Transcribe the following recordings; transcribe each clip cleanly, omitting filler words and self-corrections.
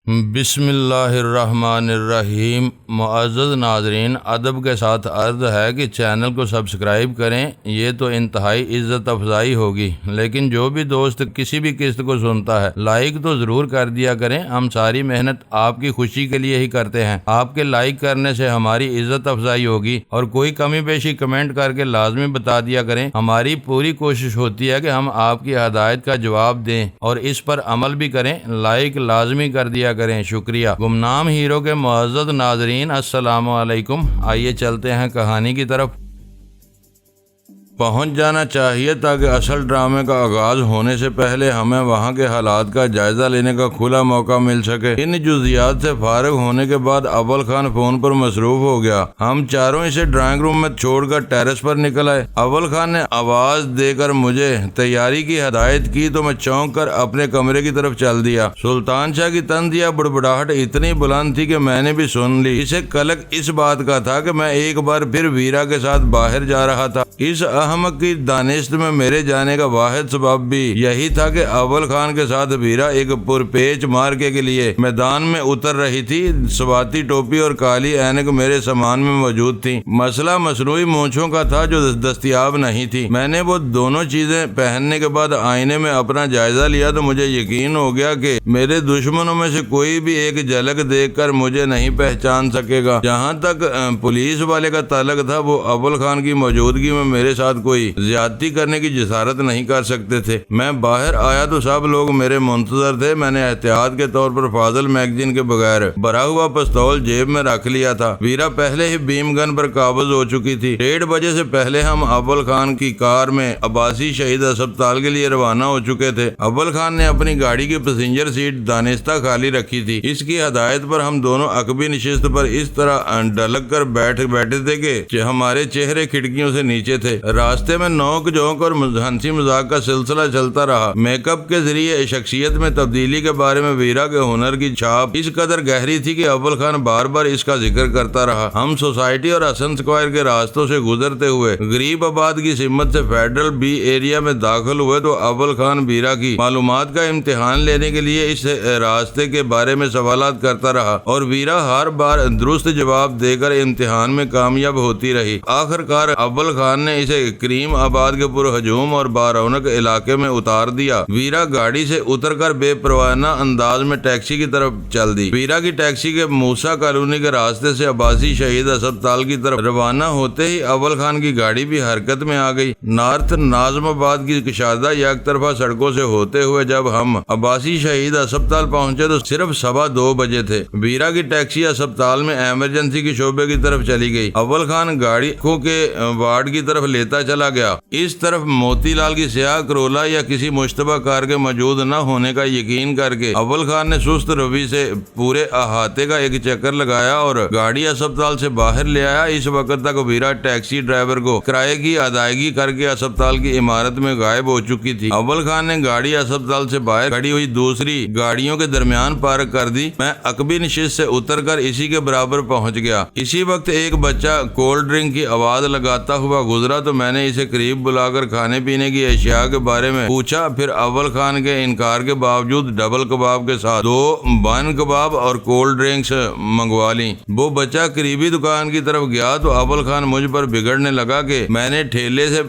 بسم اللہ الرحمن الرحیم۔ معزز ناظرین، ادب کے ساتھ عرض ہے کہ چینل کو سبسکرائب کریں، یہ تو انتہائی عزت افزائی ہوگی، لیکن جو بھی دوست کسی بھی قسط کو سنتا ہے لائک تو ضرور کر دیا کریں۔ ہم ساری محنت آپ کی خوشی کے لیے ہی کرتے ہیں، آپ کے لائک کرنے سے ہماری عزت افزائی ہوگی، اور کوئی کمی بیشی کمنٹ کر کے لازمی بتا دیا کریں۔ ہماری پوری کوشش ہوتی ہے کہ ہم آپ کی ہدایت کا جواب دیں اور اس پر عمل بھی کریں۔ لائک لازمی کر دیا کریں، شکریہ۔ گمنام ہیرو کے معزز ناظرین، السلام علیکم۔ آئیے چلتے ہیں کہانی کی طرف۔ پہنچ جانا چاہیے تاکہ اصل ڈرامے کا آغاز ہونے سے پہلے ہمیں وہاں کے حالات کا جائزہ لینے کا کھلا موقع مل سکے۔ ان جزیات سے فارغ ہونے کے بعد اول خان فون پر مصروف ہو گیا۔ ہم چاروں اسے ڈرائنگ روم میں چھوڑ کر ٹیرس پر نکل آئے۔ اول خان نے آواز دے کر مجھے تیاری کی ہدایت کی تو میں چونک کر اپنے کمرے کی طرف چل دیا۔ سلطان شاہ کی طنز بڑبڑاہٹ اتنی بلند تھی کہ میں نے بھی سن لی۔ اسے قلق اس بات کا تھا کہ میں ایک بار پھر ویرا کے ساتھ باہر جا رہا تھا۔ اس احمق کی دانشت میں میرے جانے کا واحد سبب بھی یہی تھا کہ اول خان کے ساتھ ویرا ایک پرپیچ مارکے کے لیے میدان میں اتر رہی تھی۔ سواتی ٹوپی اور کالی اینک میرے سامان میں موجود تھی۔ مسئلہ مصنوعی مونچھوں کا تھا جو دستیاب نہیں تھی۔ میں نے وہ دونوں چیزیں پہننے کے بعد آئینے میں اپنا جائزہ لیا تو مجھے یقین ہو گیا کہ میرے دشمنوں میں سے کوئی بھی ایک جھلک دیکھ کر مجھے نہیں پہچان سکے گا۔ جہاں تک پولیس والے کا تعلق تھا، وہ اول خان کی موجودگی میں میرے ساتھ کوئی زیادتی کرنے کی جسارت نہیں کر سکتے تھے۔ میں باہر آیا تو سب لوگ میرے منتظر تھے۔ میں نے احتیاط کے طور پر فاضل میگزین کے بغیر بھرا ہوا پستول جیب میں رکھ لیا تھا۔ ویرا پہلے ہی بیم گن پر قابض ہو چکی تھی۔ 1:30 بجے سے پہلے ہم اول خان کی کار میں عباسی شہید اسپتال کے لیے روانہ ہو چکے تھے۔ اول خان نے اپنی گاڑی کی پیسنجر سیٹ دانستہ خالی رکھی تھی۔ اس کی ہدایت پر ہم دونوں عقبی نشست پر اس طرح ڈلک کر بیٹھے تھے کہ ہمارے چہرے کھڑکیوں سے نیچے تھے۔ راستے میں نوک جھونک اور ہنسی مذاق کا سلسلہ چلتا رہا۔ میک اپ کے ذریعے شخصیت میں تبدیلی کے بارے میں ویرا کے ہنر کی چھاپ اس قدر گہری تھی کہ اول خان بار بار اس کا ذکر کرتا رہا۔ ہم سوسائٹی اور حسن اسکوائر کے راستوں سے گزرتے ہوئے غریب آباد کی سمت سے فیڈرل بی ایریا میں داخل ہوئے تو اول خان ویرا کی معلومات کا امتحان لینے کے لیے اس راستے کے بارے میں سوالات کرتا رہا، اور ویرا ہر بار درست جواب دے کر امتحان میں کامیاب ہوتی رہی۔ آخر کار اول خان نے اسے کریم آباد کے پرہجوم اور بارونق علاقے میں اتار دیا۔ ویرا گاڑی سے اتر کر بے پروانہ انداز میں ٹیکسی کی طرف چل دی۔ ویرا کی ٹیکسی کے موسیٰ کالونی کے راستے سے عباسی شہید اسپتال کی طرف روانہ ہوتے ہی اول خان کی گاڑی بھی حرکت میں آ گئی۔ نارتھ ناظم آباد کی کشادہ یک طرفہ سڑکوں سے ہوتے ہوئے جب ہم عباسی شہید اسپتال پہنچے تو صرف 2:15 بجے تھے۔ ویرا کی ٹیکسی اسپتال میں ایمرجنسی کی شعبے کی طرف چلی گئی۔ اول خان گاڑی کے وارڈ کی طرف لیتا چلا گیا۔ اس طرف موتی لال کی سیاہ کرولا یا کسی مشتبہ کار کے موجود نہ ہونے کا یقین کر کے اول خان نے سست روی سے پورے احاطے کا ایک چکر لگایا اور گاڑی اسپتال سے باہر لے آیا۔ اس وقت تک ویرا ٹیکسی ڈرائیور کو کرائے کی ادائیگی کر کے اسپتال کی عمارت میں غائب ہو چکی تھی۔ اول خان نے گاڑی اسپتال سے باہر کھڑی ہوئی دوسری گاڑیوں کے درمیان پارک کر دی۔ میں عقبی نشست سے اتر کر اسی کے برابر پہنچ گیا۔ اسی وقت ایک بچہ کولڈ ڈرنک کی آواز لگاتا ہوا گزرا تو میں نے اسے قریب بلا کر کھانے پینے کی اشیاء کے بارے میں پوچھا، پھر اول خان کے انکار کے باوجود ڈبل کباب کے ساتھ 2 بن کباب اور کولڈ ڈرنکس منگوا لی۔ وہ بچہ قریبی دکان کی طرف گیا تو اول خان مجھ پر بگڑنے لگا کہ میں نے ٹھیلے سے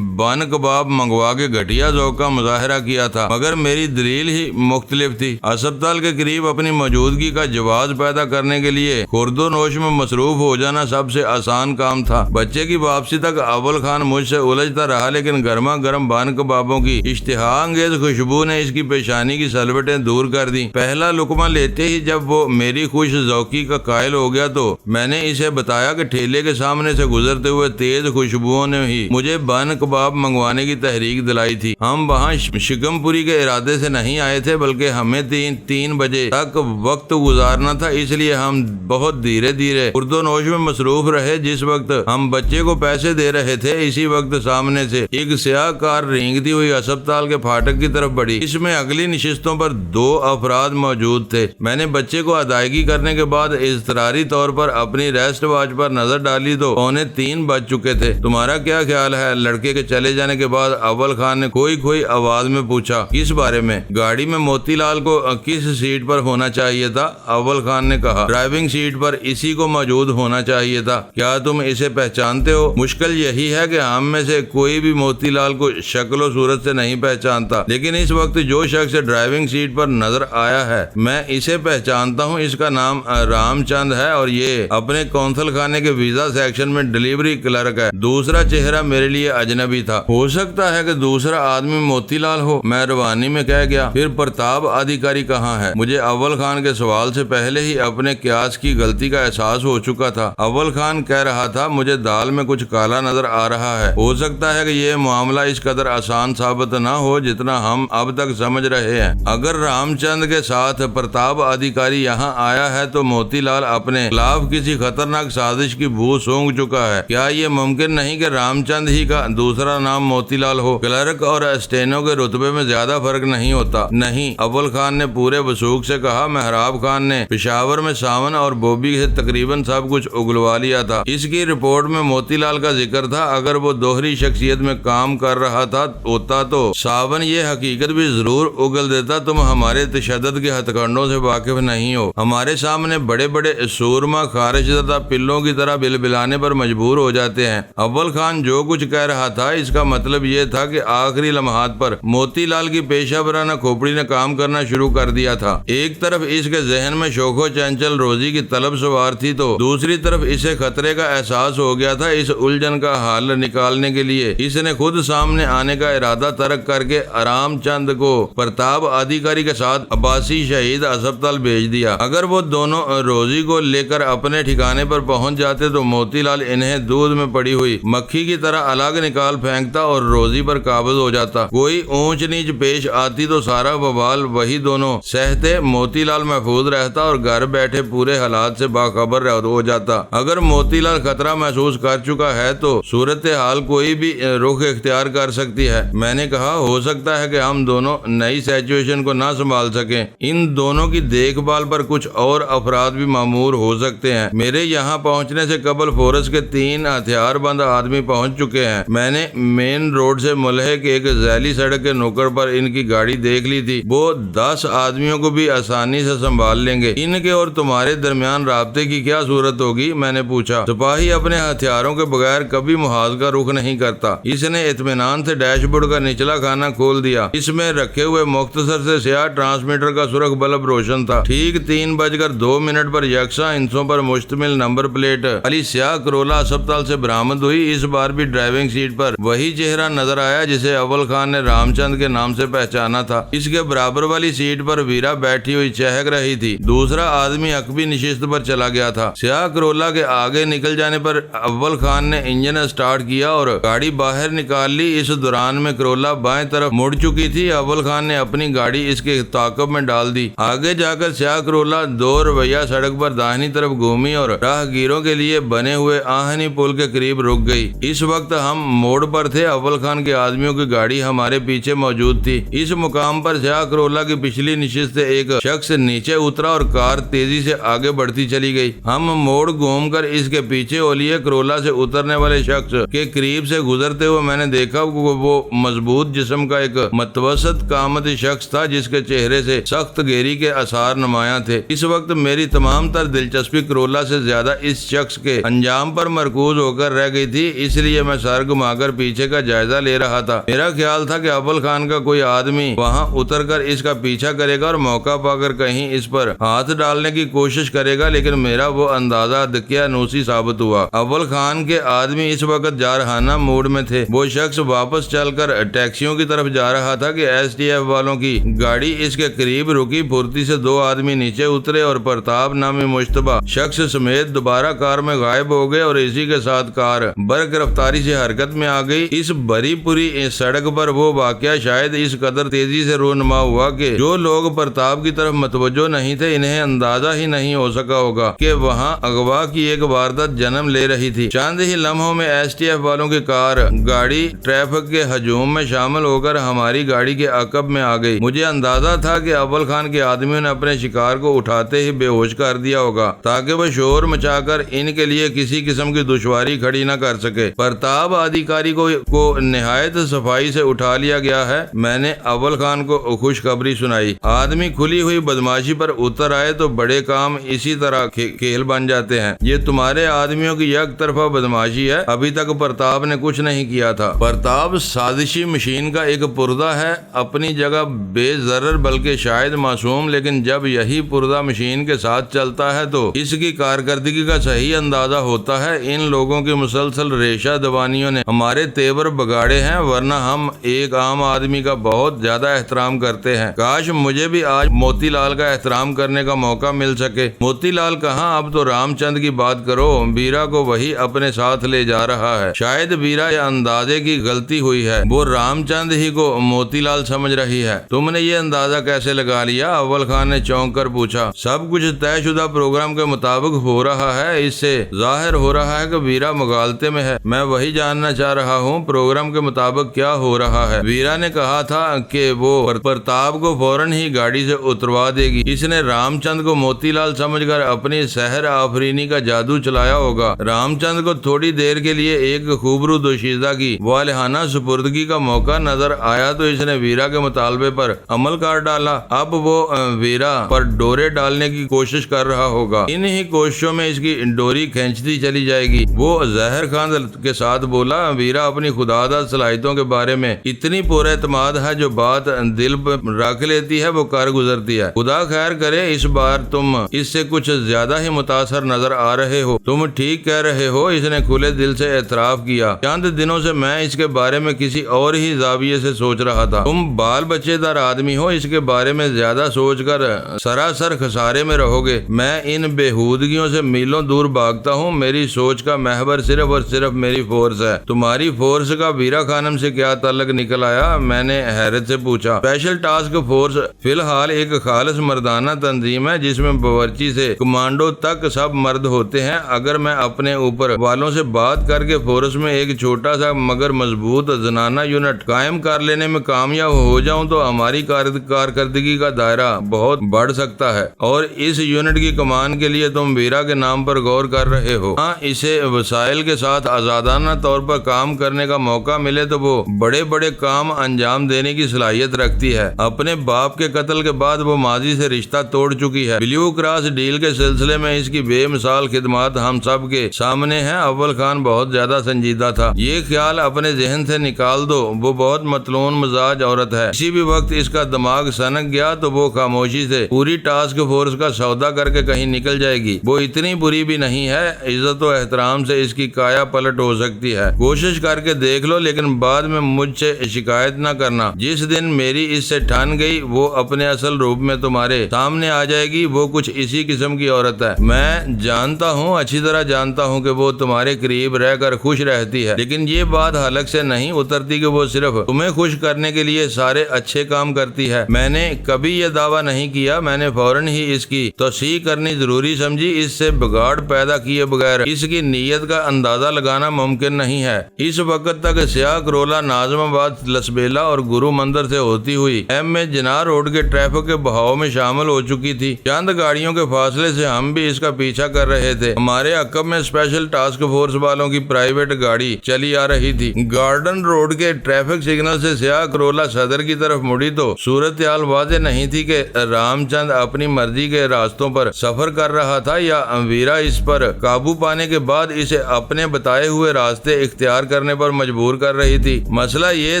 بن کباب منگوا کے گھٹیا ذوق کا مظاہرہ کیا تھا، مگر میری دلیل ہی مختلف تھی۔ اسپتال کے قریب اپنی موجودگی کا جواز پیدا کرنے کے لیے خورد و نوش میں مصروف ہو جانا سب سے آسان کام تھا۔ بچے کی واپسی تک اول خان مجھ سے الجھتا رہا، لیکن گرما گرم بن کبابوں کی اشتہا انگیز خوشبو نے اس کی پیشانی کی سلوٹیں دور کر دی۔ پہلا لقمہ لیتے ہی جب وہ میری خوش ذوقی کا قائل ہو گیا تو میں نے اسے بتایا کہ ٹھیلے کے سامنے سے گزرتے ہوئے تیز خوشبوؤں نے ہی مجھے بن کباب منگوانے کی تحریک دلائی تھی۔ ہم وہاں شکم پوری کے ارادے سے نہیں آئے تھے، بلکہ ہمیں 3 بجے تک وقت گزارنا تھا، اس لیے ہم بہت دھیرے دھیرے خورد و نوش میں مصروف رہے۔ جس وقت ہم بچے کو پیسے دے رہے تھے اسی اسی وقت سامنے سے ایک سیاہ کار رینگتی ہوئی ہسپتال کے پھاٹک کی طرف بڑھی۔ اس میں اگلی نشستوں پر 2 افراد موجود تھے۔ میں نے بچے کو ادائیگی کرنے کے بعد اضطراری طور پر اپنی ریسٹ واچ پر نظر ڈالی تو 2:45 بج چکے تھے۔ تمہارا کیا خیال ہے؟ لڑکے کے چلے جانے کے بعد اول خان نے کھوئی آواز میں پوچھا۔ کس بارے میں؟ گاڑی میں موتی لال کو کس سیٹ پر ہونا چاہیے تھا؟ اول خان نے کہا، ڈرائیونگ سیٹ پر اسی کو موجود ہونا چاہیے تھا۔ کیا تم اسے پہچانتے ہو؟ مشکل یہی ہے کہ ہم میں سے کوئی بھی موتی لال کو شکل و صورت سے نہیں پہچانتا، لیکن اس وقت جو شخص ڈرائیونگ سیٹ پر نظر آیا ہے میں اسے پہچانتا ہوں۔ اس کا نام رام چند ہے اور یہ اپنے قونصل خانے کے ویزا سیکشن میں ڈلیوری کلرک ہے۔ دوسرا چہرہ میرے لیے اجنبی تھا۔ ہو سکتا ہے کہ دوسرا آدمی موتی لال ہو، میں روانی میں کہہ گیا۔ پھر پرتاپ ادھیکاری کہاں ہے؟ مجھے اول خان کے سوال سے پہلے ہی اپنے قیاس کی غلطی کا احساس ہو چکا تھا۔ اول خان کہہ رہا تھا، مجھے دال میں کچھ کالا نظر آ رہا ہے۔ ہو سکتا ہے کہ یہ معاملہ اس قدر آسان ثابت نہ ہو جتنا ہم اب تک سمجھ رہے ہیں۔ اگر رام چند کے ساتھ پرتاپ ادھیکاری یہاں آیا ہے تو موتی لال اپنے خلاف کسی خطرناک سازش کی بو سونگ چکا ہے۔ کیا یہ ممکن نہیں کہ رام چند ہی کا دوسرا نام موتی لال ہو؟ کلرک اور اسٹینو کے رتبے میں زیادہ فرق نہیں ہوتا۔ نہیں، اول خان نے پورے وثوق سے کہا۔ مہراب خان نے پشاور میں ساون اور بوبی سے تقریباً سب کچھ اگلوا لیا تھا۔ اس کی رپورٹ میں موتی لال کا ذکر تھا۔ اگر وہ دوہری شخصیت میں کام کر رہا ہوتا تو ساون یہ حقیقت بھی ضرور اگل دیتا۔ تم ہمارے تشدد کے ہتھ کنڈوں سے واقف نہیں ہو۔ ہمارے سامنے بڑے بڑے سورما خارش زدہ پلوں کی طرح بلبلانے پر مجبور ہو جاتے ہیں۔ اول خان جو کچھ کہہ رہا تھا اس کا مطلب یہ تھا کہ آخری لمحات پر موتی لال کی پیشہ ورانہ کھوپڑی نے کام کرنا شروع کر دیا تھا۔ ایک طرف اس کے ذہن میں شوق و چنچل روزی کی طلب سوار تھی تو دوسری طرف اسے خطرے کا احساس ہو گیا تھا۔ اس الجھن کا حل نکالنے کے لیے اس نے خود سامنے آنے کا ارادہ ترک کر کے رام چند کو پرتاپ ادھیکاری کے ساتھ عباسی شہید ہسپتال بھیج دیا۔ اگر وہ دونوں روزی کو لے کر اپنے ٹھکانے پر پہنچ جاتے تو موتی لال انہیں دودھ میں پڑی ہوئی مکھی کی طرح الگ نکال پھینکتا اور روزی پر قابض ہو جاتا۔ کوئی اونچ نیچ پیش آتی تو سارا وبال وہی دونوں سہتے۔ موتی لال محفوظ رہتا اور گھر بیٹھے پورے حالات سے باخبر ہو جاتا۔ اگر موتی لال خطرہ محسوس کر چکا ہے تو صورتحال کوئی بھی رخ اختیار کر سکتی ہے۔ میں نے کہا، ہو سکتا ہے کہ ہم دونوں نئی سچویشن کو نہ سنبھال سکیں۔ ان دونوں کی دیکھ بھال پر کچھ اور افراد بھی مامور ہو سکتے ہیں۔ میرے یہاں پہنچنے سے قبل فورس کے 3 ہتھیار بند آدمی پہنچ چکے ہیں۔ میں نے مین روڈ سے ملحق ایک ذیلی سڑک کے نکڑ پر ان کی گاڑی دیکھ لی تھی۔ وہ 10 آدمیوں کو بھی آسانی سے سنبھال لیں گے۔ ان کے اور تمہارے درمیان رابطے کی کیا صورت ہوگی؟ میں نے پوچھا۔ سپاہی اپنے ہتھیاروں کے بغیر کبھی محاذ کا رخ نہیں کرتا۔ اس نے اطمینان سے ڈیش بورڈ کا نچلا خانہ کھول دیا۔ اس میں رکھے ہوئے مختصر سے سیاہ ٹرانسمیٹر کا سرخ بلب روشن تھا۔ ٹھیک 3:02 پر یکساں ہندسوں پر مشتمل نمبر پلیٹ علی سیاہ کرولا ہسپتال سے برآمد ہوئی۔ اس بار بھی ڈرائیونگ سیٹ پر وہی چہرہ نظر آیا جسے اول خان نے رام چند کے نام سے پہچانا تھا۔ اس کے برابر والی سیٹ پر ویرا بیٹھی ہوئی چہک رہی تھی۔ دوسرا آدمی عقبی نشست پر چلا گیا تھا۔ سیاہ کرولا کے آگے نکل جانے پر اول خان نے انجن سٹارٹ کیا اور گاڑی باہر نکال لی۔ اس دوران میں کرولا بائیں طرف مڑ چکی تھی۔ اول خان نے اپنی گاڑی اس کے تعاقب میں ڈال دی۔ آگے جا کر سیاہ کرولا 2 رویہ سڑک پر داہنی طرف گھومی اور راہگیروں کے لیے بنے ہوئے آہنی پل کے قریب رک گئی۔ اس وقت ہم موڑ پر تھے۔ اول خان کے آدمیوں کی گاڑی ہمارے پیچھے موجود تھی۔ اس مقام پر سیاہ کرولا کی پچھلی نشست سے ایک شخص نیچے اترا اور کار تیزی سے آگے بڑھتی چلی گئی۔ ہم موڑ گھوم کر اس کے پیچھے اولیے کرولا سے اترنے والے شخص کے قریب سے گزرتے ہوئے میں نے دیکھا وہ مضبوط جسم کا ایک متوسط قامت شخص تھا جس کے چہرے سے سخت گیری کے آثار نمایاں تھے۔ اس وقت میری تمام تر دلچسپی کرولا سے زیادہ اس شخص کے انجام پر مرکوز ہو کر رہ گئی تھی، اس لیے میں سر گھما کر پیچھے کا جائزہ لے رہا تھا۔ میرا خیال تھا کہ اول خان کا کوئی آدمی وہاں اتر کر اس کا پیچھا کرے گا اور موقع پا کر کہیں اس پر ہاتھ ڈالنے کی کوشش کرے گا، لیکن میرا وہ اندازہ دقیانوسی ثابت ہوا۔ اول خان کے آدمی اس وقت جارحانہ موڈ میں تھے۔ وہ شخص واپس چل کر ٹیکسیوں کی طرف جا رہا تھا کہ ایس ٹی ایف والوں کی گاڑی اس کے قریب رکی۔ پھرتی سے 2 آدمی نیچے اترے اور پرتاپ نامی مشتبہ شخص سمیت دوبارہ کار میں غائب ہو گئے اور اسی کے ساتھ کار برق رفتاری سے حرکت میں آ گئی۔ اس بری پوری سڑک پر وہ واقعہ شاید اس قدر تیزی سے رونما ہوا کہ جو لوگ پرتاپ کی طرف متوجہ نہیں تھے انہیں اندازہ ہی نہیں ہو سکا ہوگا کہ وہاں اغوا کی ایک واردات جنم لے رہی تھی۔ چند ہی لمحوں میں ایس ٹی ایف والوں کی کار گاڑی ٹریفک کے ہجوم میں شامل ہو کر ہماری گاڑی کے عقب میں آ گئی۔ مجھے اندازہ تھا کہ اول خان کے آدمیوں نے اپنے شکار کو اٹھاتے ہی بے ہوش کر دیا ہوگا تاکہ وہ شور مچا کر ان کے لیے کسی قسم کی دشواری کھڑی نہ کر سکے۔ پرتاپ ادھیکاری کو نہایت صفائی سے اٹھا لیا گیا ہے۔ میں نے اول خان کو خوشخبری سنائی۔ آدمی کھلی ہوئی بدماشی پر اتر آئے تو بڑے کام اسی طرح کھیل بن جاتے ہیں۔ یہ تمہارے آدمیوں کی یک طرفہ بدماشی ہے۔ ابھی تک پرتاپ نے کچھ نہیں کیا تھا۔ پرتاپ سازشی مشین کا ایک پردہ ہے، اپنی جگہ بے ضرر بلکہ شاید معصوم، لیکن جب یہی پردہ مشین کے ساتھ چلتا ہے تو اس کی کارکردگی کا صحیح اندازہ ہوتا ہے۔ ان لوگوں کی مسلسل ریشہ دوانیوں نے ہمارے تیور بگاڑے ہیں، ورنہ ہم ایک عام آدمی کا بہت زیادہ احترام کرتے ہیں۔ کاش مجھے بھی آج موتی لال کا احترام کرنے کا موقع مل سکے۔ موتی لال کہاں، اب تو رام چند کی بات کرو، بیرا کو وہی اپنے ساتھ لے جا رہا ہے۔ شاید بیرا یہ اندازے کی غلطی ہوئی ہے، وہ رام چند ہی کو موتی لال سمجھ رہی ہے۔ تم نے یہ اندازہ کیسے لگا لیا؟ اول خان نے چونک کر پوچھا۔ سب کچھ طے شدہ پروگرام کے مطابق ہو رہا ہے، اس سے ظاہر ہو رہا ہے کہ بیرا مغالطے میں ہے۔ میں وہی جاننا چاہ رہا ہوں پروگرام کے مطابق کیا ہو رہا ہے۔ بیرا نے کہا تھا کہ وہ پرتاپ کو فوراً ہی گاڑی سے اتروا دے گی۔ اس نے رام چند کو موتی لال سمجھ کر اپنی سحر آفرینی کا جادو چلایا ہوگا۔ رام چند کو تھوڑی دیر کے لیے ایک خوبرو دوشیزہ کی والہانہ سپردگی کا موقع نظر آیا تو اس نے ویرا کے مطالبے پر عمل کر ڈالا۔ اب وہ ویرا پر ڈورے ڈالنے کی کوشش کر رہا ہوگا، انہی کوششوں میں اس کی ڈوری کھینچتی چلی جائے گی۔ وہ زہر خان کے ساتھ بولا، ویرا اپنی خداداد صلاحیتوں کے بارے میں اتنی پر اعتماد ہے، جو بات دل پر رکھ لیتی ہے وہ کر گزرتی ہے۔ خدا خیر کرے، اس بار تم اس سے کچھ زیادہ ہی متاثر نظر آ رہے ہو۔ تم ٹھیک کہہ رہے ہو، اس نے کھلے دل سے اعتراف کیا۔ چند دنوں سے میں اس کے بارے میں کسی اور ہی زاویے سے سوچ رہا تھا۔ تم بال بچے دار آدمی ہو، اس کے بارے میں زیادہ سوچ کر سراسر خسارے میں رہو گے۔ میں ان بےہودگیوں سے میلوں دور بھاگتا ہوں۔ میری سوچ کا محور صرف اور صرف میری فورس ہے۔ تمہاری فورس کا بیرا خانم سے کیا تعلق نکل آیا؟ میں نے حیرت سے پوچھا۔ اسپیشل ٹاسک فورس فی الحال ایک خالص مردانہ تنظیم ہے، جس میں باورچی سے کمانڈو تک سب مرد ہوتے ہیں۔ اگر میں اپنے اوپر والوں سے بات کر کے فورس میں ایک چھوٹا سا مگر مضبوط زنانہ یونٹ قائم کر لینے میں کامیاب ہو جاؤں تو ہماری کارکردگی کا دائرہ بہت بڑھ سکتا ہے۔ اور اس یونٹ کی کمان کے لیے تم ویرا کے نام پر غور کر رہے ہو۔ ہاں، اسے وسائل کے ساتھ آزادانہ طور پر کام کرنے کا موقع ملے تو وہ بڑے بڑے کام انجام دینے کی صلاحیت رکھتی ہے۔ اپنے باپ کے قتل کے بعد وہ ماضی سے رشتہ توڑ چکی ہے۔ بلیو کراس ڈیل کے سلسلے میں اس کی بے مثال خدمات ہم سب کے سامنے ہیں۔ اول خان بہت زیادہ سنجیدہ تھا۔ یہ خیال اپنے ذہن سے نکال دو، وہ بہت مطلون مزاج عورت ہے۔ کسی بھی وقت اس کا دماغ سنک گیا تو وہ خاموشی سے پوری ٹاسک فورس کا سودا کر کے کہیں نکل جائے گی۔ وہ اتنی بری بھی نہیں ہے، عزت و احترام سے اس کی کایا پلٹ ہو سکتی ہے۔ کوشش کر کے دیکھ لو، لیکن بعد میں مجھ سے شکایت نہ کرنا۔ جس دن میری اس سے ٹھن گئی وہ اپنے اصل روپ میں تمہارے سامنے آ جائے گی۔ وہ کچھ اسی قسم کی عورت ہے۔ میں جانتا ہوں، اچھی طرح جانتا ہوں کہ وہ تمہارے قریب رہ کر خوش رہتی ہے، لیکن یہ بات حلق سے نہیں اترتی کہ وہ صرف تمہیں خوش کرنے کے لیے سارے اچھے کام کرتی ہے۔ میں نے کبھی یہ دعویٰ نہیں کیا، میں نے فوراً ہی اس کی توثیق کرنی ضروری سمجھی۔ اس سے بگاڑ پیدا کیے بغیر اس کی نیت کا اندازہ لگانا ممکن نہیں ہے۔ اس وقت تک سیاہ کرولا ناظم آباد لسبیلا اور گرو مندر سے ہوتی ہوئی ایم اے جناح روڈ کے ٹریفک کے بہاؤ میں شامل ہو چکی تھی۔ چند گاڑیوں کے فاصلے سے ہم بھی اس کا پیچھا کر رہے تھے۔ ہمارے عقب میں اسپیشل ٹاسک فورس والوں کی پرائیویٹ گاڑی چلی آ رہی تھی۔ گارڈن روڈ کے ٹریفک سگنل سے سیاہ کرولا صدر کی طرف مڑی تو صورتحال واضح نہیں تھی کہ رام چند اپنی مرضی کے راستوں پر سفر کر رہا تھا یا ویرا اس پر قابو پانے کے بعد اسے اپنے بتائے ہوئے راستے اختیار کرنے پر مجبور کر رہی تھی۔ مسئلہ یہ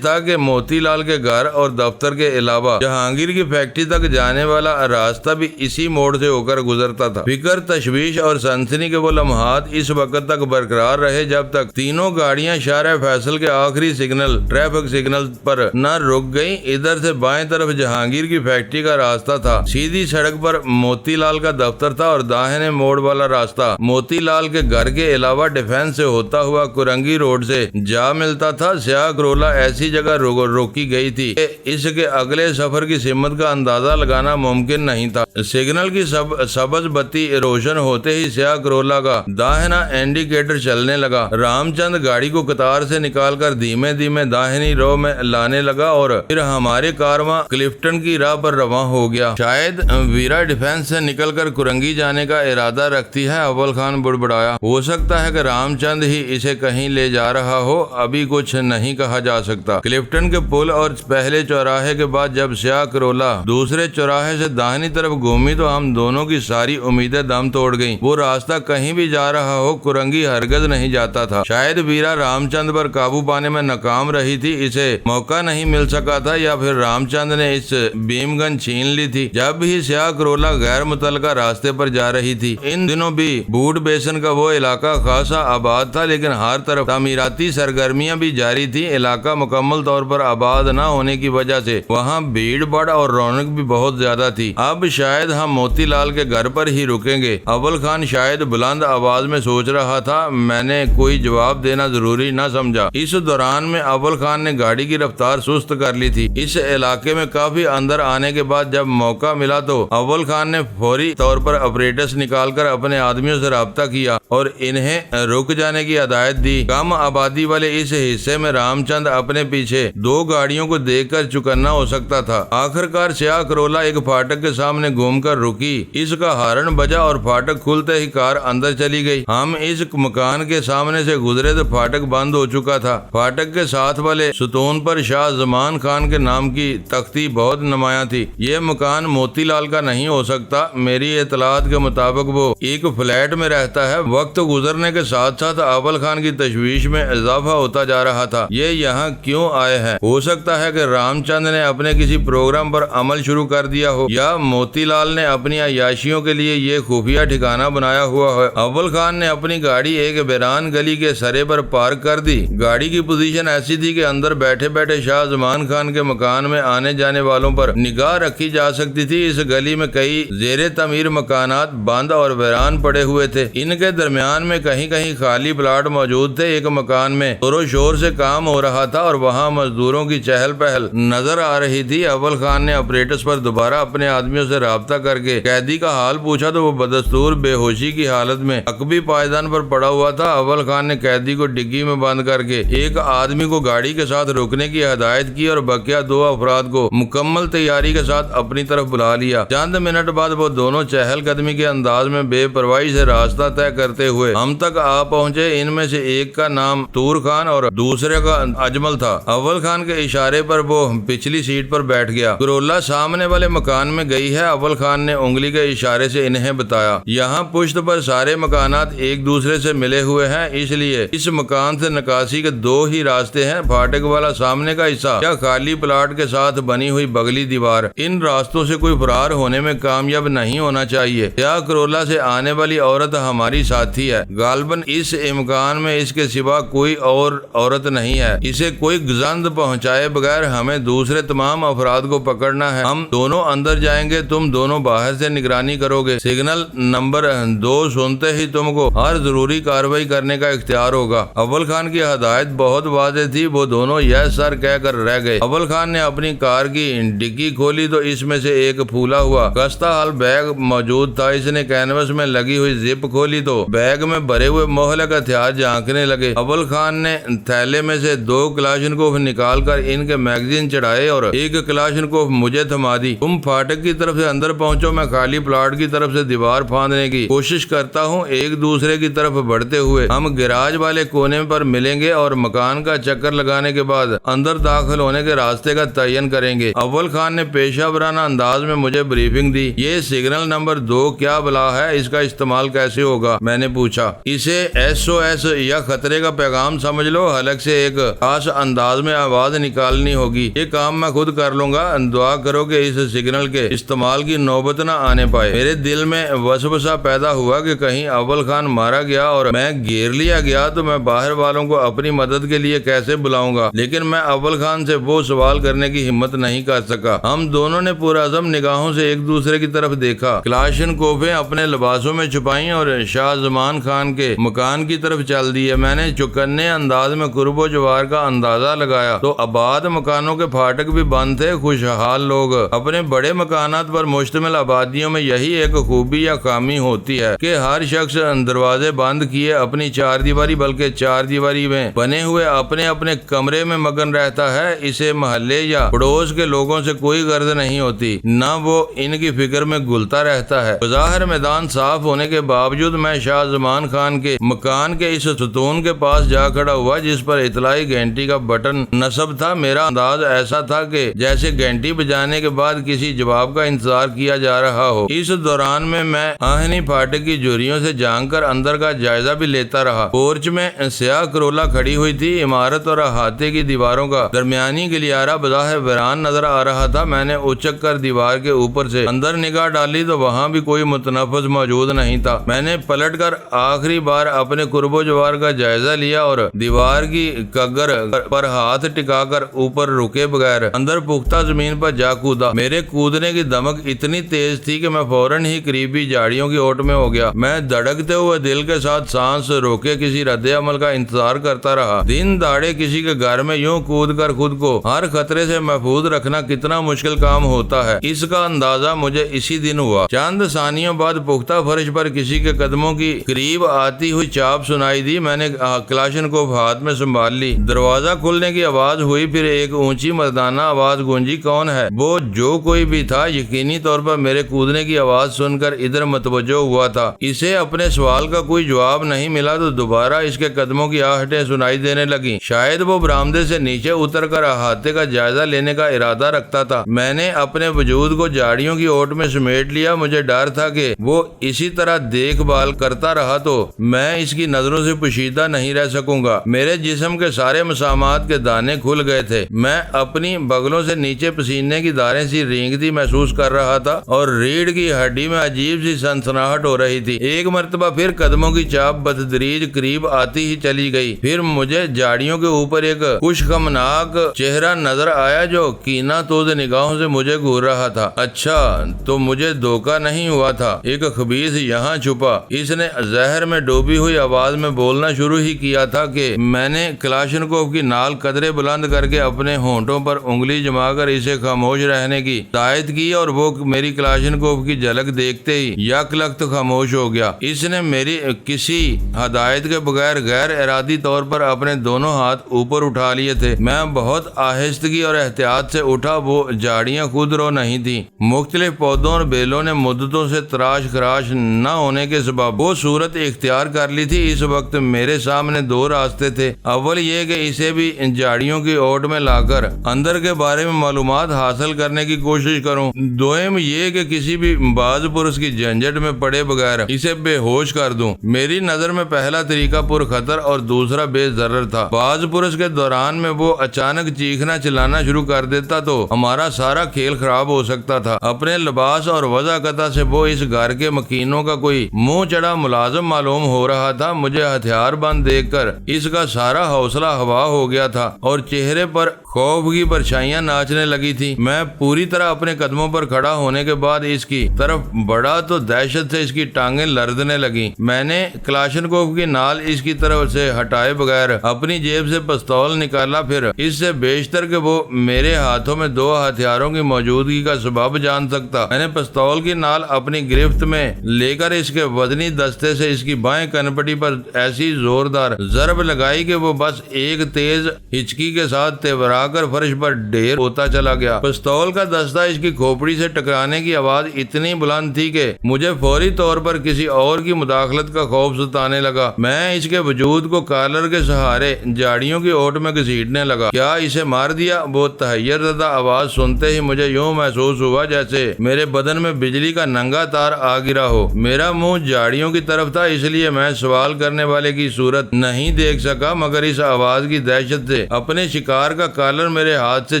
تھا کہ موتی لال کے گھر اور دفتر کے علاوہ جہانگیر کی فیکٹری تک جانے والا راستہ بھی اسی موڑ سے ہو کر گزرتا تھا۔ فکر، تشویش اور سنسنی کے وہ لمحات اس وقت تک برقرار رہے جب تک تینوں گاڑیاں شارع فیصل کے آخری سگنل ٹریفک سگنل پر نہ رک گئیں۔ ادھر سے بائیں طرف جہانگیر کی فیکٹری کا راستہ تھا، سیدھی سڑک پر موتی لال کا دفتر تھا اور داہنے موڑ والا راستہ موتی لال کے گھر کے علاوہ ڈیفینس سے ہوتا ہوا کرنگی روڈ سے جا ملتا تھا۔ سیاہ کرولا ایسی جگہ روکی گئی تھی کہ اس کے اگلے سفر کی سمت کا اندازہ لگانا ممکن نہیں تھا۔ سگنل کی سبز بتی روشن ہوتے ہی سیاہ کرولا کا داہنا انڈیکیٹر چلنے لگا۔ رام چند گاڑی کو قطار سے نکال کر دھیمے دھیمے داہنی رو میں لانے لگا اور پھر ہمارے کارواں کلفٹن کی راہ پر رواں ہو گیا۔ شاید ویرا ڈیفنس سے نکل کر کرنگی جانے کا ارادہ رکھتی ہے، اول خان بڑبڑایا۔ ہو سکتا ہے کہ رام چند ہی اسے کہیں لے جا رہا ہو، ابھی کچھ نہیں کہا جا سکتا۔ کلفٹن کے پل اور پہلے چوراہے کے بعد جب سیاہ کرولا دوسرے چوراہے سے داہنی طرف گھومی تو ہم دونوں کی ساری امیدیں دم توڑ گئیں۔ وہ راستہ کہیں بھی جا رہا ہو، کرنگی ہرگز نہیں جاتا تھا۔ شاید ویرا رام چند پر قابو پانے میں ناکام رہی تھی، اسے موقع نہیں مل سکا تھا، یا پھر رام چند نے اس بیم گن چھین لی تھی۔ جب بھی سیاہ کرولا غیر متعلقہ راستے پر جا رہی تھی، ان دنوں بھی بوڈ بیسن کا وہ علاقہ خاصا آباد تھا، لیکن ہر طرف تعمیراتی سرگرمیاں بھی جاری تھی۔ علاقہ مکمل طور پر آباد نہ ہونے کی وجہ سے وہاں بھیڑ بھاڑ اور رونق بھی بہت زیادہ تھی۔ اب شاید ہم موتی لال کے گھر پر ہی رکیں گے، اول خان شاید بلند آواز میں سوچ رہا تھا۔ میں نے کوئی جواب دینا ضروری نہ سمجھا۔ اس دوران میں اول خان نے گاڑی کی رفتار سست کر لی تھی۔ اس علاقے میں کافی اندر آنے کے بعد جب موقع ملا تو اول خان نے فوری طور پر اپریٹس نکال کر اپنے آدمیوں سے رابطہ کیا اور انہیں رک جانے کی ہدایت دی۔ کم آبادی والے اس حصے میں رام چند اپنے پیچھے دو گاڑیوں کو دیکھ کر چکنا ہو سکتا تھا۔ آخر کار سیاہ کرولا ایک پھاٹک کے سامنے گھوم کر رکی، اس کا ہارن بجا اور پھاٹک کھلتے ہی کار اندر چلی گئی۔ ہم اس مکان کے سامنے سے گزرے تو پھاٹک بند ہو چکا تھا۔ پھاٹک کے ساتھ والے ستون پر شاہ زمان خان کے نام کی تختی بہت نمایاں تھی۔ یہ مکان موتی لال کا نہیں ہو سکتا، میری اطلاعات کے مطابق وہ ایک فلیٹ میں رہتا ہے۔ وقت گزرنے کے ساتھ ساتھ اول خان کی تشویش میں اضافہ ہوتا جا رہا تھا۔ یہ یہاں کیوں آئے ہیں؟ ہو سکتا ہے کہ رام چند نے اپنے کسی پروگرام پر عمل شروع کر دیا ہو، یا موتی لال نے اپنی عیاشیوں کے لیے یہ خفیہ ٹھکانہ بنایا ہوا ہے۔ اول خان نے اپنی گاڑی ایک ویران گلی کے سرے پر پارک کر دی۔ گاڑی کی پوزیشن ایسی تھی کہ اندر بیٹھے بیٹھے شاہ زمان خان کے مکان میں آنے جانے والوں پر نگاہ رکھی جا سکتی تھی۔ اس گلی میں کئی زیر تعمیر مکانات بند اور ویران پڑے ہوئے تھے، ان کے درمیان میں کہیں کہیں خالی پلاٹ موجود تھے۔ ایک مکان میں شور و شور سے کام ہو رہا تھا اور وہاں مزدوروں کی چہل پہل نظر آ رہی تھی۔ اول خان نے آپریٹس پر دوبارہ اپنے آدمیوں سے رابطہ کر کے قیدی کا حال پوچھا تو وہ بدستور بے ہوشی کی حالت میں عقبی پائیدان پر پڑا ہوا تھا۔ اول خان نے قیدی کو ڈگی میں بند کر کے ایک آدمی کو گاڑی کے ساتھ روکنے کی ہدایت کی اور بقیہ دو افراد کو مکمل تیاری کے ساتھ اپنی طرف بلا لیا۔ چند منٹ بعد وہ دونوں چہل قدمی کے انداز میں بے پرواہی سے راستہ طے کرتے ہوئے ہم تک آ پہنچے۔ ان میں سے ایک کا نام تور خان اور دوسرے کا اجمل تھا۔ اول خان کے اشارے پر وہ پچھلی سیٹ پر بیٹھ گیا۔ کرولا سامنے والے مکان میں گئی ہے، اول خان نے انگلی کے اشارے سے انہیں بتایا۔ یہاں پشت پر سارے مکانات ایک دوسرے سے ملے ہوئے ہیں، اس لیے اس مکان سے نکاسی کے دو ہی راستے ہیں، پھاٹک والا سامنے کا حصہ یا خالی پلاٹ کے ساتھ بنی ہوئی بغلی دیوار۔ ان راستوں سے کوئی فرار ہونے میں کامیاب نہیں ہونا چاہیے۔ سیاہ کرولا سے آنے والی عورت ہماری ساتھی ہے، غالباً اس امکان میں اس کے سوا کوئی اور عورت نہیں ہے۔ اسے کوئی گزند پہنچائے بغیر ہمیں دوسرے تمام افراد کو پکڑنا ہے۔ ہم دونوں اندر جائیں گے، تم دونوں باہر سے نگرانی کرو گے۔ سگنل نمبر 2 سنتے ہی تم کو ہر ضروری کارروائی کرنے کا اختیار ہوگا۔ اول خان کی ہدایت بہت واضح تھی، وہ دونوں یس سر کہہ کر رہ گئے۔ اول خان نے اپنی کار کی ڈگی کھولی تو اس میں سے ایک پھولا ہوا خستہ حال بیگ موجود تھا۔ اس نے کینوس میں لگی ہوئی زپ کھولی تو بیگ میں بھرے ہوئے مہلک ہتھیار جھانکنے لگے۔ اول خان نے تھیلے میں سے 2 کلاشنکوف نکال کر ان کے میگزین چڑھائے اور ایک کلاشنکوف مجھے تھما دی۔ تم پھاٹک کی طرف سے اندر پہنچو، میں خالی پلاٹ کی طرف سے دیوار پھاندنے کی کوشش کرتا ہوں۔ ایک دوسرے کی طرف بڑھتے ہوئے ہم گراج والے کونے پر ملیں گے اور مکان کا چکر لگانے کے بعد اندر داخل ہونے کے راستے کا تعین کریں گے۔ اول خان نے پیشہ ورانہ انداز میں مجھے بریفنگ دی۔ یہ سگنل نمبر 2 کیا بلا ہے، اس کا استعمال کیسے ہوگا؟ میں نے پوچھا۔ اسے SOS یا خطرے کا پیغام سمجھ لو، حلق سے ایک خاص انداز میں آواز نکالنی ہوگی۔ یہ کام میں خود کر لوں گا، دعا کرو کہ اس سگنل کے استعمال کی نوبت نہ آنے پائے۔ میرے دل میں وسوسہ پیدا ہوا کہ کہیں اول خان مارا گیا اور میں گھیر لیا گیا تو میں باہر والوں کو اپنی مدد کے لیے کیسے بلاؤں گا، لیکن میں اول خان سے وہ سوال کرنے کی ہمت نہیں کر سکا۔ ہم دونوں نے پرعزم نگاہوں سے ایک دوسرے کی طرف دیکھا، کلاشنکوفیں اپنے لباسوں میں چھپائیں اور شاہ زمان خان کے مکان کی طرف چل دیے۔ میں نے چوکنے انداز میں قرب و جوار کا اندازہ لگایا تو آباد مکانوں کے پھاٹک بھی بند تھے۔ خوشحال لوگ اپنے بڑے مکانات پر مشتمل آبادیوں میں یہی ایک خوبی یا خامی ہوتی ہے کہ ہر شخص دروازے بند کیے اپنی چار دیواری بلکہ چار دیواری میں بنے ہوئے اپنے اپنے کمرے میں مگن رہتا ہے، اسے محلے یا پڑوس کے لوگوں سے کوئی غرض نہیں ہوتی، نہ وہ ان کی فکر میں گلتا رہتا ہے۔ بظاہر میدان صاف ہونے کے باوجود میں شاہ زمان خان کے مکان کے اس ستون کے پاس جا کھڑا ہوا جس پر اطلاعی گھنٹی کا بٹن نصب تھا۔ میرا انداز ایسا تھا کہ جیسے گھنٹی بجانے کے بعد کسی جواب کا انتظار کیا جا رہا ہو۔ اس دوران میں آہنی پھاٹک کی جھریوں سے جھانک کر اندر کا جائزہ بھی لیتا رہا۔ پورچ میں سیاہ کرولا کھڑی ہوئی تھی، عمارت اور احاطے کی دیواروں کا درمیانی گلیارہ بظاہر ویران نظر آ رہا تھا۔ میں نے اچک کر دیوار کے اوپر سے اندر نگاہ ڈالی تو وہاں بھی کوئی متنفس موجود نہیں تھا۔ میں نے پلٹ کر آخری بار اپنے قرب و جوار کا جائزہ لیا اور دیوار کی کگر پر ہاتھ ٹکا کر اوپر رکے بغیر اندر پختہ زمین پر جا کودا۔ میرے کودنے کی دمک اتنی تیز تھی کہ میں فوراً ہی قریبی جھاڑیوں کی اوٹ میں ہو گیا۔ میں دھڑکتے ہوئے دل کے ساتھ سانس روکے کسی رد عمل کا انتظار کرتا رہا۔ دن دہاڑے کسی کے گھر میں یوں کود کر خود کو ہر خطرے سے محفوظ رکھنا کتنا مشکل کام ہوتا ہے، اس کا اندازہ مجھے اسی دن ہوا۔ چند ثانیوں بعد پختہ فرش پر کسی کے قدموں کی قریب آتی ہوئی چاپ سنائی دی۔ میں نے کلاشنکوف ہاتھ میں سنبھال لی۔ دروازہ کھلنے کی آواز ہوئی، پھر ایک اونچی مردانہ آواز گونجی، کون ہے؟ وہ جو کوئی بھی تھا یقینی طور پر میرے کودنے کی آواز سن کر ادھر متوجہ ہوا تھا۔ اسے اپنے سوال کا کوئی جواب نہیں ملا تو دوبارہ اس کے قدموں کی آہٹیں سنائی دینے لگیں۔ شاید وہ برآمدے سے نیچے اتر کر احاطے کا جائزہ لینے کا ارادہ رکھتا تھا۔ میں نے اپنے وجود کو جھاڑیوں کی اوٹ میں سمیٹ لیا۔ مجھے ڈر تھا کہ وہ اسی طرح دیکھ بھال کرتا رہا تو میں اس کی نظروں سے پوشیدہ نہیں رہ سکوں گا۔ میرے جسم کے سارے مسامات کے دانے کھل گئے تھے۔ میں اپنی بغلوں سے نیچے پسینے کی داریں سی رینگتی محسوس کر رہا تھا اور ریڑھ کی ہڈی میں عجیب سی سنسناہٹ ہو رہی تھی۔ ایک مرتبہ پھر قدموں کی چاپ بتدریج قریب آتی ہی چلی گئی۔ پھر مجھے جھاڑیوں کے اوپر ایک خوش غمناک چہرہ نظر آیا جو کینہ توز نگاہوں سے مجھے گھور رہا تھا۔ اچھا تو مجھے دھوکہ نہیں ہوا تھا، ایک خبیث یہاں چھپا۔ اس نے زہر میں ڈوبی ہوئی آواز میں بولنا شروع ہی کیا تھا کہ میں نے کلاشنکوف کی نال قدرے بلند کر کے اپنے ہونٹوں پر انگلی جما کر اسے خاموش رہنے کی ہدایت کی اور وہ میری کلاشنکوف کی جھلک دیکھتے ہی یک لخت خاموش ہو گیا۔ اس نے میری کسی ہدایت کے بغیر غیر ارادی طور پر اپنے دونوں ہاتھ اوپر اٹھا لیے تھے۔ میں بہت آہستگی اور احتیاط سے اٹھا۔ وہ جھاڑیاں خود رو نہیں تھیں۔ مختلف پودوں اور بیلوں نے مدتوں سے تراش خراش نہ ہونے کے سبب وہ صورت اختیار کر لی تھی۔ اس وقت میرے سامنے دو راستے تھے۔ اول یہ کہ اسے بھی ان جھاڑیوں کی اوٹ میں لا کر اندر کے بارے میں معلومات حاصل کرنے کی کوشش کروں، دوئم یہ کہ کسی بھی باز پرس کی جھنجٹ میں پڑے بغیر اسے بے ہوش کر دوں۔ میری نظر میں پہلا طریقہ پرخطر اور دوسرا بے ضرر تھا۔ باز پرس کے دوران میں وہ اچانک چیخنا چلانا شروع کر دیتا تو ہمارا سارا کھیل خراب ہو سکتا تھا۔ اپنے لباس اور وضاحت سے وہ اس گھر کے مکینوں کا کوئی منہ چڑھا ملازم معلوم ہو رہا تھا۔ مجھے ہتھیار بند دیکھ کر اس کا سارا حوصلہ ہوا ہو گیا تھا اور چہرے پر خوف کی پرچھائیاں ناچنے لگی تھی۔ میں پوری طرح اپنے قدموں پر کھڑا ہونے کے بعد اس کی طرف بڑھا تو دہشت سے اس کی ٹانگیں لرزنے لگیں۔ میں نے کلاشنکوف کی نال اس کی طرف سے ہٹائے بغیر اپنی جیب سے پستول نکالا، پھر اس سے بیشتر کہ وہ میرے ہاتھوں میں دو ہتھیاروں کی موجودگی کا سبب جان سکتا، میں نے پستول کی نال اپنی گرفت میں لے کر اس کے وزنی دستے سے اس کی بائیں کنپٹی پر ایسی زوردار ضرب لگائی کہ وہ بس ایک تیز ہچکی کے ساتھ تیورا کر فرش پر ڈھیر ہوتا چلا گیا۔ پستول کا دستہ اس کی کھوپڑی سے ٹکرانے کی آواز اتنی بلند تھی کہ مجھے فوری طور پر کسی اور کی مداخلت کا خوف ستانے لگا۔ میں اس کے وجود کو کالر کے سہارے جھاڑیوں کی اوٹ میں گھسیٹنے لگا۔ کیا اسے مار دیا؟ وہ تحیر زدہ آواز سنتے ہی مجھے یوں محسوس ہوا جیسے میرے بدن میں بجلی کا ننگا تار آ گرا ہو۔ میرا منہ جھاڑیوں کی طرف تھا، اس لیے میں سوال کرنے والے کی صورت نہیں دیکھ سکا، مگر اس آواز کی دہشت سے اپنے شکار کا کالر میرے ہاتھ سے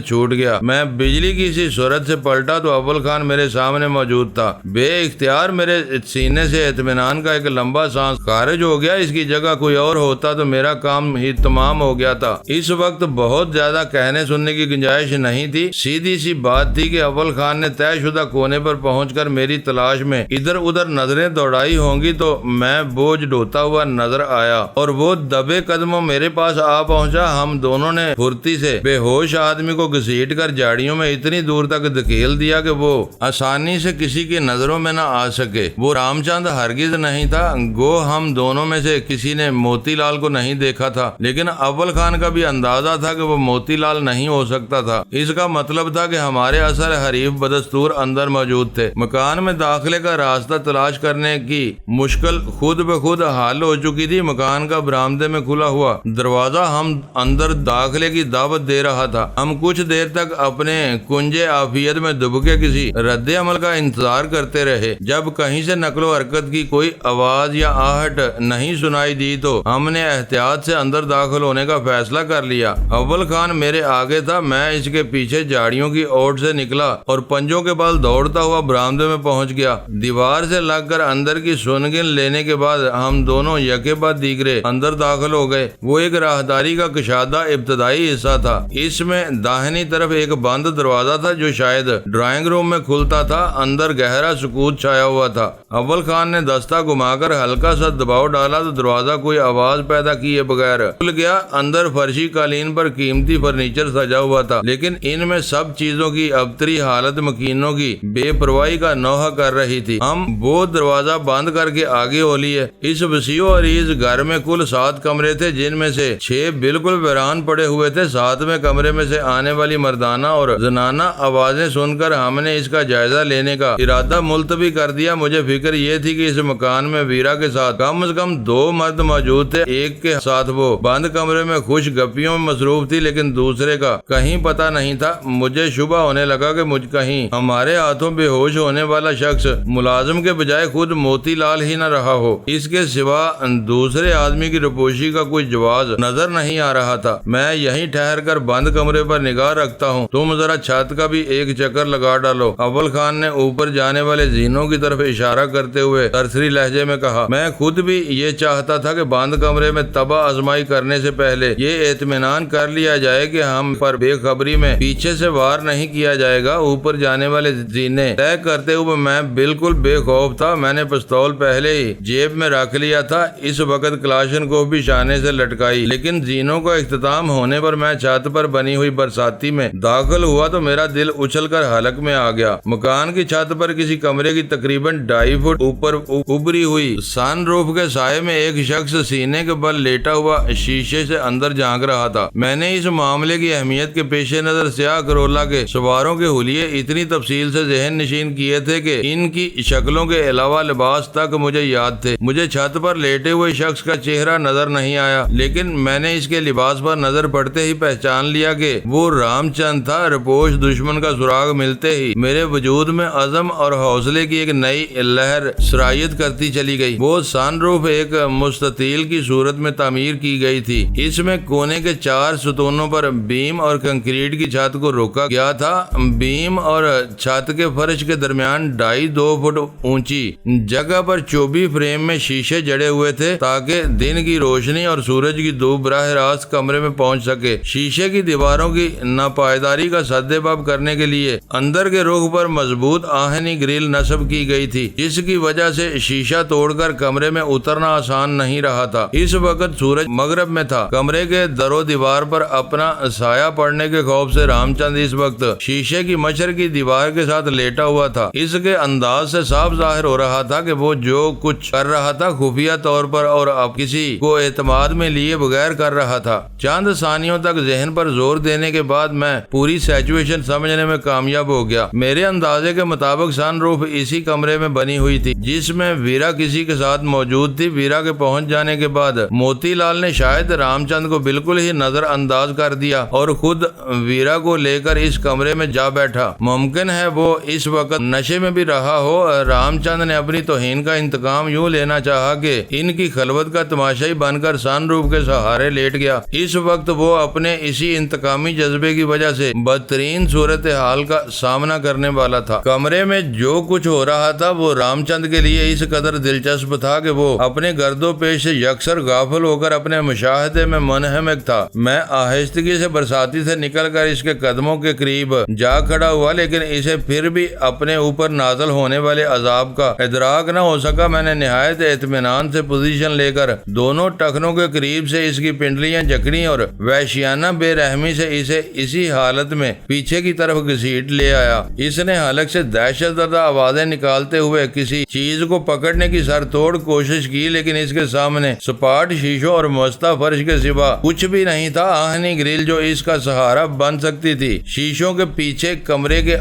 چھوٹ گیا۔ میں بجلی کی اسی صورت سے پلٹا تو اول خان میرے سامنے موجود تھا۔ بے اختیار میرے سینے سے اطمینان کا ایک لمبا سانس خارج ہو گیا۔ اس کی جگہ کوئی اور ہوتا تو میرا کام ہی تمام ہو گیا تھا۔ اس وقت بہت زیادہ کہنے سننے کی گنجائش نہیں تھی۔ سیدھی سی بات تھی کہ اول خان نے طے شدہ کونے پر پہنچ کر میری تلاش میں ادھر ادھر نظریں دوڑائی ہوں گی تو میں بوجھ ڈھوتا ہوا نظر آیا اور وہ دبے قدموں میرے پاس آ پہنچا۔ ہم دونوں نے پھرتی سے بے بے ہوش آدمی کو گھسیٹ کر جاڑیوں میں اتنی دور تک دھکیل دیا کہ وہ آسانی سے کسی کی نظروں میں نہ آ سکے۔ وہ رام چند ہرگز نہیں تھا، گو ہم دونوں میں سے کسی نے موتی لال کو نہیں دیکھا تھا، لیکن اول خان کا بھی اندازہ تھا کہ وہ موتی لال نہیں ہو سکتا تھا۔ اس کا مطلب تھا کہ ہمارے اصل حریف بدستور اندر موجود تھے۔ مکان میں داخلے کا راستہ تلاش کرنے کی مشکل خود بخود حل ہو چکی تھی۔ مکان کا برآمدے میں کھلا ہوا دروازہ ہم اندر داخلے کی دعوت دے رہا تھا۔ ہم کچھ دیر تک اپنے کنجے عافیت میں دب کے کسی رد عمل کا انتظار کرتے رہے۔ جب کہیں سے نقل و حرکت کی کوئی آواز یا آہٹ نہیں سنائی دی تو ہم نے احتیاط سے اندر داخل ہونے کا فیصلہ کر لیا۔ اول خان میرے آگے تھا، میں اس کے پیچھے جاڑیوں کی اوٹ سے نکلا اور پنجوں کے بال دوڑتا ہوا برآمدے میں پہنچ گیا۔ دیوار سے لگ کر اندر کی سنگن لینے کے بعد ہم دونوں یکے بعد دیگرے اندر داخل ہو گئے۔ وہ ایک راہداری کا کشادہ ابتدائی حصہ تھا۔ اس میں داہنی طرف ایک بند دروازہ تھا جو شاید ڈرائنگ روم میں کھلتا تھا۔ اندر گہرا سکوت چھایا ہوا تھا۔ اول خان نے دستہ گھما کر ہلکا سا دباؤ ڈالا تو دروازہ کوئی آواز پیدا کیے بغیر کھل گیا۔ اندر فرشی قالین پر قیمتی فرنیچر سجا ہوا تھا، لیکن ان میں سب چیزوں کی ابتری حالت مکینوں کی بے پرواہی کا نوحہ کر رہی تھی۔ ہم وہ دروازہ بند کر کے آگے ہو لیے۔ اس وسیع و عریض گھر میں کل 7 کمرے تھے، جن میں سے 6 بالکل ویران پڑے ہوئے تھے۔ 7ویں کمرے میں سے آنے والی مردانہ اور زنانہ آوازیں سن کر ہم نے اس کا جائزہ لینے کا ارادہ ملتوی کر دیا۔ مجھے فکر یہ تھی کہ اس مکان میں ویرا کے ساتھ کم از کم 2 مرد موجود تھے۔ ایک کے ساتھ وہ بند کمرے میں خوش گپیوں میں مصروف تھی، لیکن دوسرے کا کہیں پتہ نہیں تھا۔ مجھے شبہ ہونے لگا کہ مجھ کہیں ہمارے ہاتھوں بے ہوش ہونے والا شخص ملازم کے بجائے خود موتی لال ہی نہ رہا ہو۔ اس کے سوا دوسرے آدمی کی روپوشی کا کوئی جواز نظر نہیں آ رہا تھا۔ میں یہیں ٹھہر کر بند کمرے پر نگاہ رکھتا ہوں، تم ذرا چھت کا بھی ایک چکر لگا ڈالو۔ اول خان نے اوپر جانے والے زینوں کی طرف اشارہ کرتے ہوئے سرسری لہجے میں کہا۔ میں خود بھی یہ چاہتا تھا کہ بند کمرے میں تباہ آزمائی کرنے سے پہلے یہ اطمینان کر لیا جائے کہ ہم پر بے خبری میں پیچھے سے وار نہیں کیا جائے گا۔ اوپر جانے والے زینے طے کرتے ہوئے میں بالکل بے خوف تھا۔ میں نے پستول پہلے ہی جیب میں رکھ لیا تھا، اس وقت کلاشن کو بھی شانے سے لٹکائی، لیکن زینوں کا اختتام ہونے پر میں چھت پر بنی ہوئی برساتی میں داخل ہوا تو میرا دل اچھل کر حلق میں آ گیا۔ مکان کی چھت پر کسی کمرے کی تقریباً 2.5 فٹ اوپر ابری ہوئی سن روف کے سائے میں ایک شخص سینے کے بل لیٹا ہوا شیشے سے اندر جھانک رہا تھا۔ میں نے اس معاملے کی اہمیت کے پیش نظر سیاہ کرولا کے سواروں کے حلیے اتنی تفصیل سے ذہن نشین کیے تھے کہ ان کی شکلوں کے علاوہ لباس تک مجھے یاد تھے۔ مجھے چھت پر لیٹے ہوئے شخص کا چہرہ نظر نہیں آیا، لیکن میں نے اس کے لباس پر نظر پڑتے ہی پہچان لیا کہ وہ رام چند تھا۔ رپوش دشمن کا سراغ ملتے ہی میرے وجود میں عزم اور حوصلے کی ایک نئی لہر سرایت کرتی چلی گئی۔ وہ سن روف ایک مستطیل کی صورت میں تعمیر کی گئی تھی۔ اس میں کونے کے 4 ستونوں پر بیم اور کنکریٹ کی چھت کو روکا گیا تھا۔ بیم اور چھت کے فرش کے درمیان 2.5 فٹ اونچی جگہ پر چوبی فریم میں شیشے جڑے ہوئے تھے تاکہ دن کی روشنی اور سورج کی دھوپ براہ راست کمرے میں پہنچ سکے۔ شیشے کی دیواروں کی ناپائیداری کا سدباب کرنے کے لیے اندر کے رخ پر مضبوط آہنی گرل نصب کی گئی تھی، جس کی وجہ سے شیشہ توڑ کر کمرے میں اترنا آسان نہیں رہا تھا۔ اس وقت سورج مغرب میں تھا۔ کمرے کے در و دیوار پر اپنا سایہ پڑنے کے خوف سے رام چند اس وقت شیشے کی مشرقی کی دیوار کے ساتھ لیٹا ہوا تھا۔ اس کے انداز سے صاف ظاہر ہو رہا تھا کہ وہ جو کچھ کر رہا تھا خفیہ طور پر اور اب کسی کو اعتماد میں لیے بغیر کر رہا تھا۔ چند ثانیوں تک ذہن پر زور دینے کے بعد میں پوری سچویشن سمجھنے میں کامیاب ہو گیا۔ میرے اندازے کے مطابق سن روف اسی کمرے میں بنی ہوئی تھی جس میں ویرا کسی کے ساتھ موجود تھی۔ ویرا کے پہنچ جانے کے بعد موتی لال نے شاید رام چند کو بالکل ہی نظر انداز کر دیا اور خود ویرا کو لے کر اس کمرے میں جا بیٹھا۔ ممکن ہے وہ اس وقت نشے میں بھی رہا ہو۔ رام چند نے اپنی توہین کا انتقام یوں لینا چاہا کہ ان کی خلوت کا تماشائی بن کر سن روف کے سہارے لیٹ گیا۔ اس وقت وہ اپنے اسی انتقامی جذبے کی وجہ سے بدترین صورتحال کا سامنا کرنے والا تھا۔ کمرے میں جو کچھ ہو رہا تھا وہ رام چند کے لیے اس قدر دلچسپ تھا کہ وہ اپنے گرد و پیش سے یکسر غافل ہو کر اپنے مشاہدے میں منہمک تھا۔ میں آہستگی سے برساتی سے نکل کر اس کے قدموں کے قریب جا کھڑا ہوا، لیکن اسے پھر بھی اپنے اوپر نازل ہونے والے عذاب کا ادراک نہ ہو سکا۔ میں نے نہایت اطمینان سے پوزیشن لے کر دونوں ٹخنوں کے قریب سے اس کی پنڈلیاں جکڑی اور وحشیانہ بے رحمی سے اسے اسی حالت میں پیچھے کی طرف گھسیٹ لے آیا۔ اس نے حلق سے دہشت زدہ آوازیں نکالتے ہوئے کسی چیز کو پکڑنے کی سر توڑ کوشش کی، لیکن اس کے سامنے سپاٹ شیشوں اور مستہ فرش کے سوا کچھ بھی نہیں تھا۔ آہنی گرل جو اس کا سہارا بن سکتی تھی شیشوں کے پیچھے کمرے کے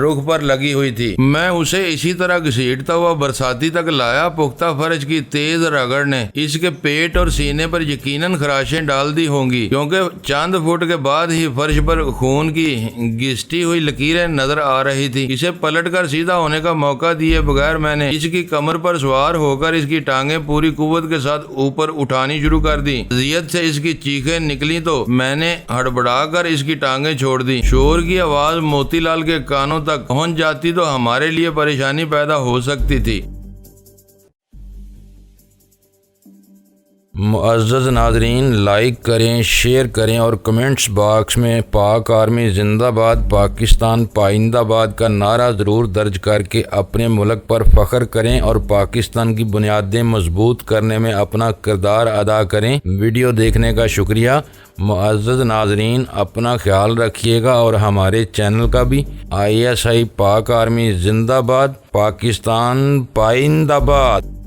رخ پر لگی ہوئی تھی۔ میں اسے اسی طرح گھسیٹتا ہوا برساتی تک لایا۔ پختہ فرش کی تیز رگڑ نے اس کے پیٹ اور سینے پر یقیناً خراشیں ڈال دی ہوں گی، کیونکہ چند فٹ کے بعد ہی فرش پر خون کی گھسٹی ہوئی لکیریں نظر آ رہی تھی۔ اسے پلٹ کر سیدھا ہونے کا موقع دیے بغیر میں نے اس کی کمر پر سوار ہو کر اس کی ٹانگیں پوری قوت کے ساتھ اوپر اٹھانی شروع کر دی۔ اذیت سے اس کی چیخیں نکلی تو میں نے ہڑبڑا کر اس کی ٹانگیں چھوڑ دی۔ شور کی آواز موتی لال کے کانوں تک پہنچ جاتی تو ہمارے لیے پریشانی پیدا ہو سکتی تھی۔ معزز ناظرین، لائک کریں، شیئر کریں اور کمنٹس باکس میں پاک آرمی زندہ باد، پاکستان پائندہ باد کا نعرہ ضرور درج کر کے اپنے ملک پر فخر کریں اور پاکستان کی بنیادیں مضبوط کرنے میں اپنا کردار ادا کریں۔ ویڈیو دیکھنے کا شکریہ۔ معزز ناظرین، اپنا خیال رکھیے گا اور ہمارے چینل کا بھی۔ ISI پاک آرمی زندہ باد، پاکستان پائندہ باد۔